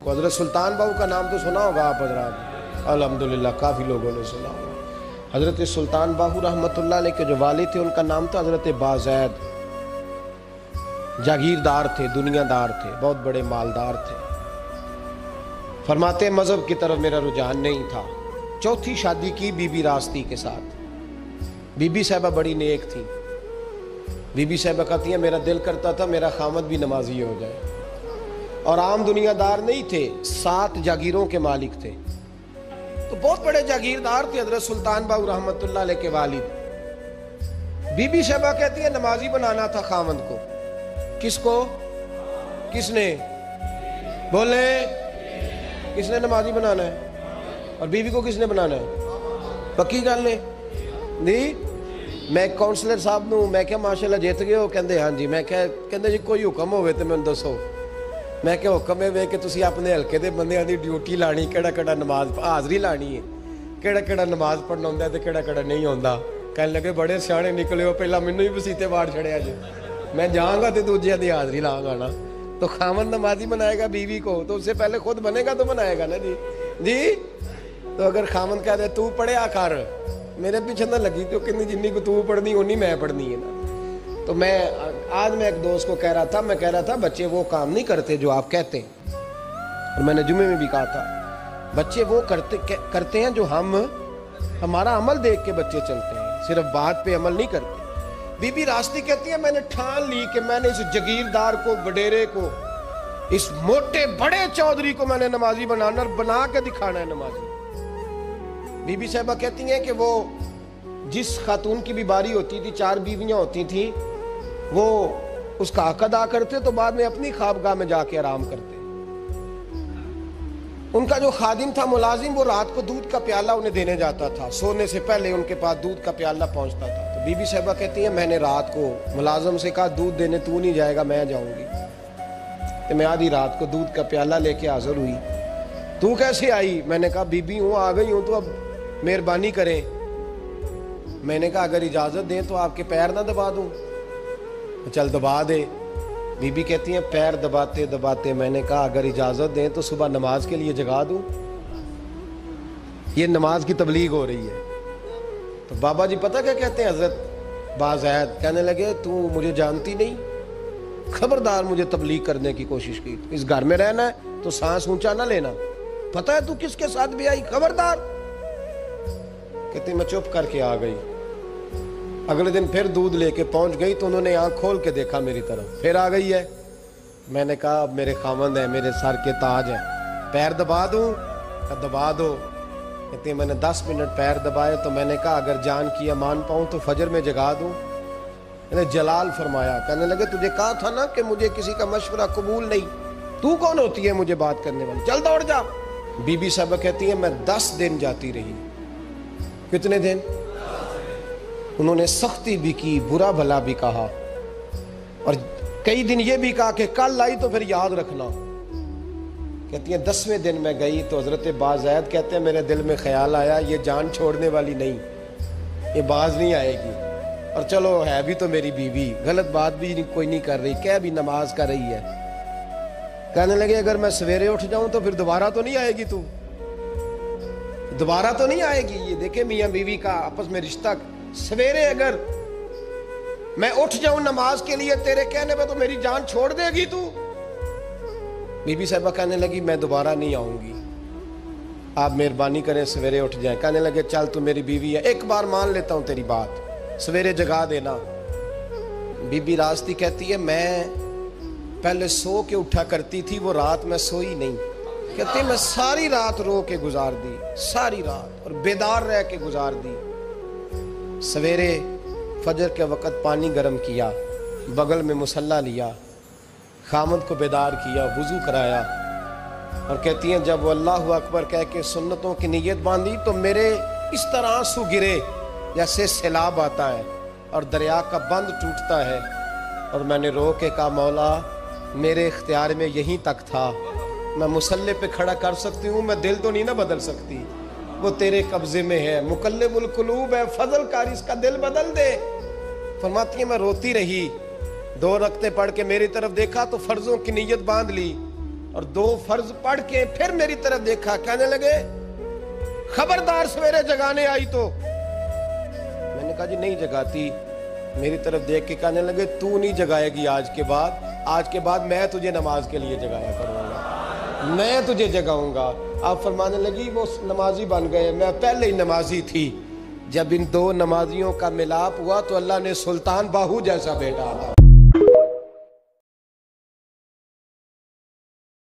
को। हज़रत सुल्तान बाहू का नाम तो सुना होगा आप हज़रात, अल्हम्दुलिल्लाह काफ़ी लोगों ने सुना होगा। हज़रत सुल्तान बाहू रहमतुल्लाह अलैह के जो वालिद थे उनका नाम था हज़रत बाज़ैद। जागीरदार थे, दुनियादार थे, बहुत बड़े मालदार थे। फरमाते मज़हब की तरफ मेरा रुझान नहीं था। चौथी शादी की बीबी रास्ती के साथ। बीबी साहिबा बड़ी नेक थी। बीबी साहिबा कहती है मेरा दिल करता था मेरा खामद भी नमाजी हो जाए। और आम दुनियादार नहीं थे, 7 जागीरों के मालिक थे, तो बहुत बड़े जागीरदार थे हज़रत सुल्तान बाहू रहमतुल्लाह अलैह के वालिद। बीबी साहिबा कहती है नमाजी बनाना था खामद को। किसको? किसने? बोले किसने नमाजी बनाना है? और बीवी को किसने बनाना है? पक्की गल है नहीं? मैं काउंसलर साहब नूं मैं क्या माशाल्लाह जित गए हो? कहते हाँ जी। मैं क्या कहते जी कोई हुक्म होवे तो मैनूं दसो। मैं क्या हुक्म है वे कि तुसीं अपने हल्के दे बंदियां दी ड्यूटी लानी, केड़ा नमाज हाज़री लानी है, केड़ा नमाज पढ़ना होंदा ते केड़ा नहीं होंदा। कहने लगे बड़े सियाणे निकले हो, पहला मैनूं ही वसीते वाड़ छड़िया जी। मैं जाऊँगा तो दूजिया की हाज़री लाऊंगा ना। तो खामन नमाजी बनाएगा बीवी को तो उससे पहले खुद बनेगा तो बनाएगा ना जी। जी तो अगर खामन कह दे तू पढ़िया कर, मेरे पीछे ना लगी तो कितनी जिन्नी को तू पढ़नी उन्नी मैं पढ़नी है ना। तो आज मैं एक दोस्त को कह रहा था, मैं कह रहा था बच्चे वो काम नहीं करते जो आप कहते हैं। और मैंने जुम्मे में भी कहा था बच्चे वो करते हैं जो हमारा अमल देख के बच्चे चलते हैं, सिर्फ बात पे अमल नहीं करते। बीबी रास्ती कहती है मैंने ठान ली कि मैंने इस जगीरदार को, वडेरे को, इस मोटे बड़े चौधरी को मैंने नमाजी बनाना और बना के दिखाना है नमाजी। बीबी साहिबा कहती हैं कि वो जिस खातून की भी बारी होती थी, 4 बीवियां होती थी, वो उसका हक अदा करते तो बाद में अपनी ख्वाबगाह में जाके आराम करते। उनका जो खादिम था मुलाजिम, वो रात को दूध का प्याला उन्हें देने जाता था। सोने से पहले उनके पास दूध का प्याला पहुंचता था। तो बीबी साहिबा कहती है मैंने रात को मुलाजिम से कहा दूध देने तू नहीं जाएगा, मैं जाऊंगी। तो मैं आधी रात को दूध का प्याला लेके हाजिर हुई। तू कैसे आई? मैंने कहा बीबी हूँ, आ गई हूँ, तो अब मेहरबानी करें। मैंने कहा अगर इजाज़त दें तो आपके पैर ना दबा दूँ। चल दबा दे। बीबी कहती हैं पैर दबाते दबाते मैंने कहा अगर इजाज़त दें तो सुबह नमाज के लिए जगा दूँ। ये नमाज की तबलीग हो रही है। तो बाबा जी पता क्या कहते हैं? हज़रत बाज़ैद कहने लगे तू मुझे जानती नहीं, खबरदार मुझे तबलीग करने की कोशिश की। इस घर में रहना है तो सांस ऊंचा ना लेना। पता है तू किसके साथ भी आई? खबरदार। कहते मैं चुप करके आ गई। अगले दिन फिर दूध लेके पहुंच गई तो उन्होंने आंख खोल के देखा मेरी तरफ, फिर आ गई है। मैंने कहा अब मेरे खामंद है, मेरे सर के ताज है, पैर दबा दूं? दबा दो। कहते मैंने 10 मिनट पैर दबाए तो मैंने कहा अगर जान की अमान पाऊं तो फजर में जगा दूं। मैंने जलाल फरमाया। कहने लगे तुझे कहा था ना कि मुझे किसी का मशवरा कबूल नहीं, तू कौन होती है मुझे बात करने वाली, चल दौड़ जा। बीबी साहबा कहती है मैं 10 दिन जाती रही। कितने दिन? उन्होंने सख्ती भी की, बुरा भला भी कहा, और कई दिन ये भी कहा कि कल आई तो फिर याद रखना। कहती है 10वें दिन मैं गई तो हज़रत बाज़ैद कहते हैं मेरे दिल में ख्याल आया ये जान छोड़ने वाली नहीं, ये बाज नहीं आएगी। और चलो है भी तो मेरी बीवी, गलत बात भी कोई नहीं कर रही, क्या भी नमाज कर रही है। कहने लगे अगर मैं सवेरे उठ जाऊं तो फिर दोबारा तो नहीं आएगी, तू दोबारा तो नहीं आएगी। ये देखे मियाँ बीवी का आपस में रिश्ता। सवेरे अगर मैं उठ जाऊं नमाज के लिए तेरे कहने पे तो मेरी जान छोड़ देगी तू। बीबी साहिबा कहने लगी मैं दोबारा नहीं आऊंगी, आप मेहरबानी करें सवेरे उठ जाए। कहने लगे चल तू मेरी बीवी है, एक बार मान लेता हूं तेरी बात, सवेरे जगा देना। बीबी रास्ती कहती है मैं पहले सो के उठा करती थी, वो रात मैं सोई नहीं। कहती मैं सारी रात रो के गुजार दी, सारी रात, और बेदार रह के गुजार दी। सवेरे फजर के वक़्त पानी गर्म किया, बगल में मुसल्ला लिया, खामद को बेदार किया, वुज़ू कराया, और कहती हैं जब वो अल्लाहु अकबर कह के सुन्नतों की नीयत बांधी तो मेरे इस तरह आंसू गिरे जैसे सैलाब आता है और दरिया का बंद टूटता है। और मैंने रो के कहा मौला मेरे इख्तियार में यहीं तक था, मैं मुसल्ले पे खड़ा कर सकती हूँ, मैं दिल तो नहीं ना बदल सकती, वो तेरे कब्जे में है, मुकल्लिबुल कुलूब है, फजल कार इसका दिल बदल दे। फरमाती है मैं रोती रही, 2 रकते पढ़ के मेरी तरफ देखा तो फर्जों की नीयत बांध ली और 2 फर्ज पढ़ के फिर मेरी तरफ देखा, कहने लगे खबरदार सवेरे जगाने आई तो। मैंने कहा जी नहीं जगाती। मेरी तरफ देख के कहने लगे तू नहीं जगाएगी आज के बाद मैं तुझे नमाज के लिए जगाया करूंगा, मैं तुझे जगाऊंगा। आप फरमाने लगी वो नमाजी बन गए, मैं पहले ही नमाजी थी। जब इन 2 नमाजियों का मिलाप हुआ तो अल्लाह ने सुल्तान बाहू जैसा बेटा आता